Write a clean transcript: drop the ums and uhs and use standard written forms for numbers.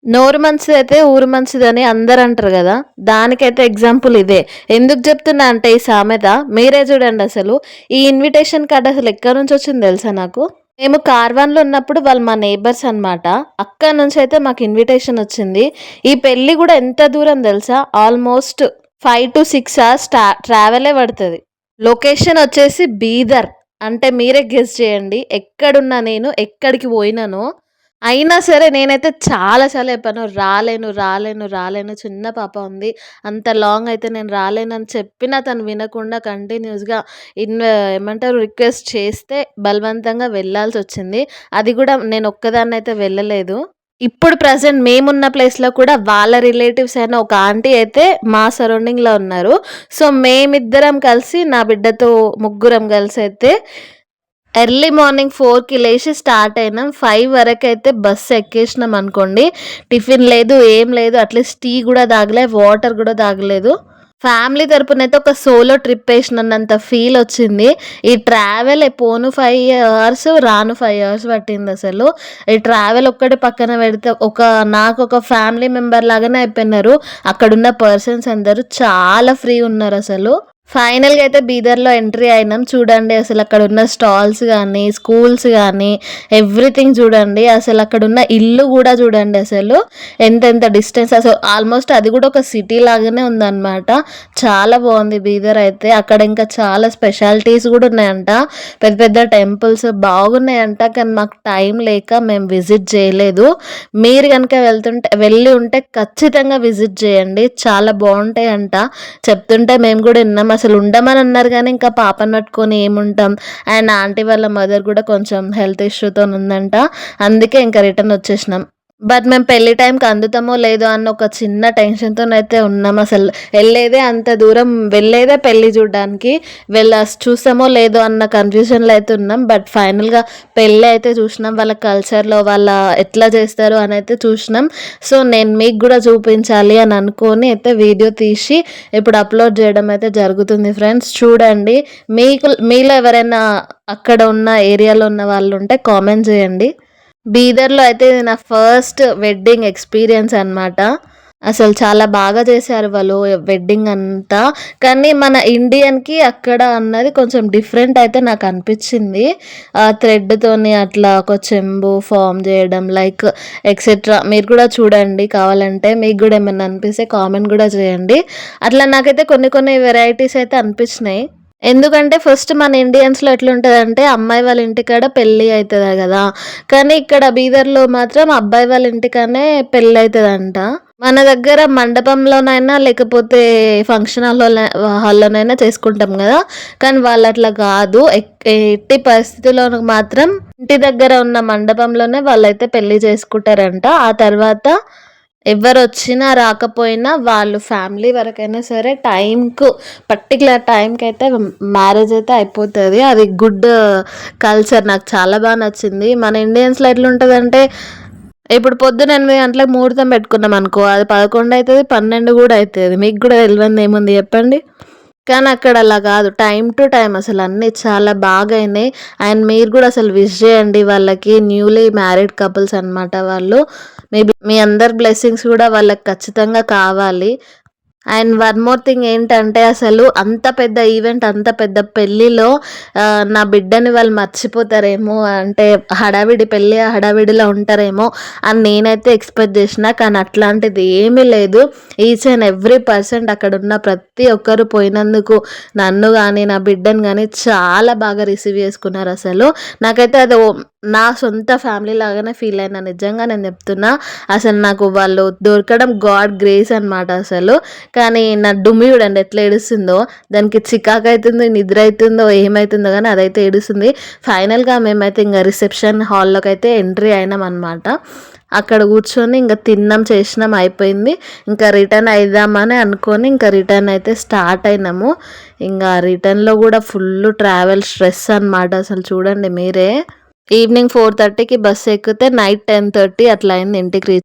నోరు మంచిదైతే ఊరు మంచిదని అందరూ అంటారు గదా! దానికైతే ఎగ్జాంపుల్ ఇదే. ఎందుకు జెప్తున్నా అంటే ఈ సామెత మీరే జూడండి అసలు. ఈ ఇన్విటేషన్ కార్డ్ అసలు ఎక్కడి నుంచొచ్చిందో దెలుసా నాకు? మేము కార్వాన్‌లో ఉన్నప్పుడు వాళ్ళు మా నేబర్స్ అన్నమాట. అక్కడి నుంచయితే మాకు ఇన్విటేషన్ ఒచ్చింది. ఈ పెళ్లి గూడా ఎంత దూరం దెలుసా? ఆల్‌మోస్ట్ 5-6 అవర్స్ ట్రావెలే పడతది. లొకేషన్ ఒచ్చేసి బీదర్. అంటే మీరే గెస్ చేయండి. ఎక్కడున్నా నేను, ఎక్కడికి పోయినానో అయినా సరే నేనైతే చాలా సార్లు చెప్పాను. రాలేను, రాలేను, రాలేను. చిన్న పాప ఉంది. అంత లాంగ్ అయితే నేను రాలేనని చెప్పినా తను వినకుండా కంటిన్యూస్‌గా ఏమంటారు రిక్వెస్ట్ చేస్తే బలవంతంగా వెళ్ళాల్సొచ్చింది. అది గూడా నేనొక్కదాన్నయితే వెళ్ళలేదు. ఇప్పుడు ప్రెజెంట్ మేమున్న ప్లేస్‌లో కూడా వాళ్ళ రిలేటివ్స్ అయిన ఒక ఆంటీ అయితే మా సరౌండింగ్‌లో ఉన్నారు. సో, మేమిద్దరం కలిసి నా బిడ్డతో ముగ్గురం కలిసైతే ఎర్లీ మార్నింగ్ 4కి లేచి స్టార్ట్ అయినాం. 5 వరకైతే బస్ ఎక్కేసినాం అనుకోండి. టిఫిన్ లేదు, ఏం లేదు. అట్‌లీస్ట్ టీ గూడా తాగలే, వాటర్ గూడా తాగలేదు. ఫ్యామిలీ తరపునైతే ఒక సోలో ట్రిప్ ఏసినన్నంత ఫీల్ వచ్చింది. ఈ ట్రావెలే పోను 5 అవర్స్, రాను 5 అవర్స్ పట్టిందసలు. ఈ ట్రావెల్ ఒక్కటి పక్కన పెడితే నాకొక ఫ్యామిలీ మెంబర్ లాగానే అయిపోయినారు. అక్కడున్న పర్సన్స్ అందరూ చాలా ఫ్రీ ఉన్నారసలు. ఫైనల్‌గా అయితే బీదర్‌లో ఎంట్రీ అయినాం. చూడండి అసలక్కడున్న స్టాల్స్ గానీ, స్కూల్స్ గానీ, ఎవ్రీథింగ్ చూడండి. అసలక్కడున్న ఇల్లు గూడా చూడండి అసలు. ఎంతెంత డిస్టెన్స్ అసలు ఆల్మోస్ట్ అది గూడా ఒక సిటీ లాగానే ఉందనమాట. చాలా బావుంది బీదర్ అయితే. అక్కడ ఇంకా చాలా స్పెషాలిటీస్ గూడా ఉన్నాయంట. పెద్ద పెద్ద టెంపుల్స్ బాగున్నాయంట. కానీ మాకు టైం లేక మేము విజిట్ చేయలేదు. మీరు గనుక వెళ్ళి ఉంటే ఖచ్చితంగా విజిట్ చేయండి. చాలా బావుంటాయంట. చెప్తుంటే మేము గూడా ఇన్నాం. అసలు ఉండమని అన్నారు గానీ, ఇంకా పాపను పట్టుకొని ఏముంటాం. అండ్ ఆంటీ వాళ్ళ మదర్ గూడా కొంచెం హెల్త్ ఇష్యూతోనుందంట. అందుకే ఇంకా రిటర్న్ వచ్చేసినాం. బట్ మేము పెళ్లి టైంకి అందుతామో లేదో అన్న ఒక చిన్న టెన్షన్‌తోనైతే ఉన్నాం. అసలు ఎళ్ళేదే అంత దూరం, వెళ్ళేదే పెళ్లి చూడ్డానికి. చూస్తామో లేదో అన్న కన్‌ఫ్యూజన్‌లో అయితే ఉన్నాం. బట్ ఫైనల్‌గా పెళ్లి అయితే చూసినాం. వాళ్ళ కల్చర్‌లో ఎట్లా చేస్తారు అనైతే చూసినాం. సో, నేను మీకు గూడా చూపించాలి అని అనుకోని అయితే వీడియో తీసి ఇప్పుడు అప్‌లోడ్ చేయడం అయితే జరుగుతుంది ఫ్రెండ్స్. చూడండి. మీలో ఎవరైనా అక్కడ ఉన్న ఏరియాలో ఉన్న వాళ్ళుంటే కామెంట్ చేయండి. బీదర్‌లో అయితే ఇది నా ఫస్ట్ వెడ్డింగ్ ఎక్స్‌పీరియన్స్ అనమాట. అసలు చాలా బాగా చేశారు వాళ్ళు వెడ్డింగ్ అంతా. కానీ మన ఇండియన్‌కి అక్కడ అన్నది కొంచెం డిఫరెంట్ అయితే నాకనిపిచ్చింది. థ్రెడ్‌తోని అట్లా ఒక చెంబు ఫార్మ్ చేయడం లైక్ ఎక్సెట్రా. మీరు కూడా చూడండి కావాలంటే. మీకు గూడా ఏమన్నా అనిపిస్తే కామెంట్ గూడా చేయండి. అట్లా నాకైతే కొన్ని కొన్ని వెరైటీస్ అయితే అనిపిచ్చినాయి. ఎందుకంటే ఫస్ట్ మన ఇండియన్స్‌లో ఎట్లుంటదంటే అమ్మాయి వాళ్ళ ఇంటికాడ పెళ్లి అయితది గదా! కానీ ఇక్కడ బీదర్‌లో మాత్రం అబ్బాయి వాళ్ళ ఇంటికనే పెళ్లయితదంట. మన దగ్గర మండపంలోనైనా లేకపోతే ఫంక్షన్ హాల్‌లోనైనా చేసుకుంటాం గదా! కానీ వాళ్ళట్లా గాదు. ఎట్టి పరిస్థితుల్లోను మాత్రం ఇంటి దగ్గర ఉన్న మండపంలోనే వాళ్ళైతే పెళ్లి చేసుకుంటారంట. ఆ తర్వాత ఎవ్వరొచ్చినా రాకపోయినా వాళ్ళు ఫ్యామిలీ వరకైనా సరే పర్టిక్యులర్ టైంకైతే మ్యారేజ్ అయితే అయిపోతది. అది గుడ్ కల్చర్. నాకు చాలా నచ్చింది. మన ఇండియన్స్‌లో ఎట్లుంటదంటే ఇప్పుడు పొద్దున 8 గంటలకు ముహూర్తం పెట్టుకున్నామనుకో అది 11 అయితది, 12 గూడా అయితది. మీకు గూడా తెలవందేముంది చెప్పండి? కానీ అక్కడ అలా గాదు. టైమ్ టు టైమ్ అసలన్నీ చాలా బాగా అయినాయి. అండ్ మీరు గూడా అసలు విష్ జేయండి వాళ్ళకి. న్యూలీ మ్యారీడ్ కపుల్స్ అనమాట వాళ్ళు. మేబీ మీ అందరి బ్లెస్సింగ్స్ గూడా వాళ్ళకి ఖచ్చితంగా కావాలి. అండ్ వన్ మోర్ థింగ్ ఏంటంటే అసలు అంత పెద్ద ఈవెంట్, అంత పెద్ద పెళ్ళిలో నా బిడ్డని వాళ్ళు మర్చిపోతారేమో అంటే పెళ్లి హడావిడిలో ఉంటారేమో అని నేనైతే ఎక్స్‌పెక్ట్ జేషినా. కానీ అట్లాంటిది ఏమీ లేదు. ఈచ్ అండ్ ఎవ్రీ పర్సన్ అక్కడున్న ప్రతి ఒక్కరు పోయినందుకు నన్ను గానీ, నా బిడ్డని గానీ చాలా బాగా రిసీవ్ చేసుకున్నారసలు. నాకైతే అది నా సొంత ఫ్యామిలీ లాగానే ఫీల్ అయినా. నిజంగా నేను చెప్తున్నా. అసలు నాకు వాళ్ళు దొరకడం గాడ్ గ్రేస్ అనమాట అసలు. కానీ నా డుమ్మి చూడండి ఎట్లా ఏడుస్తుందో. దానికి చికాకయితుందో, నిద్ర అయితుందో, ఏమైతుందో గానీ అదైతే ఏడుస్తుంది. ఫైనల్‌గా మేమైతే ఇంగ రిసెప్షన్ హాల్‌లోకైతే ఎంట్రీ అయినామనమాట. అక్కడ కూర్చొని ఇంక తిన్నాం, చేసినాం అయిపోయింది. ఇంకా రిటర్న్ అయిదామని అనుకోని ఇంకా రిటర్న్ అయితే స్టార్ట్ అయినాము. ఇంగ రిటర్న్‌లో గూడా ఫుల్లు ట్రావెల్ స్ట్రెస్ అనమాట. అసలు చూడండి మీరే. ఈవినింగ్ 4:30కి బస్ ఎక్కితే నైట్ 10:30 అట్లా అయింది ఇంటికి రీచ్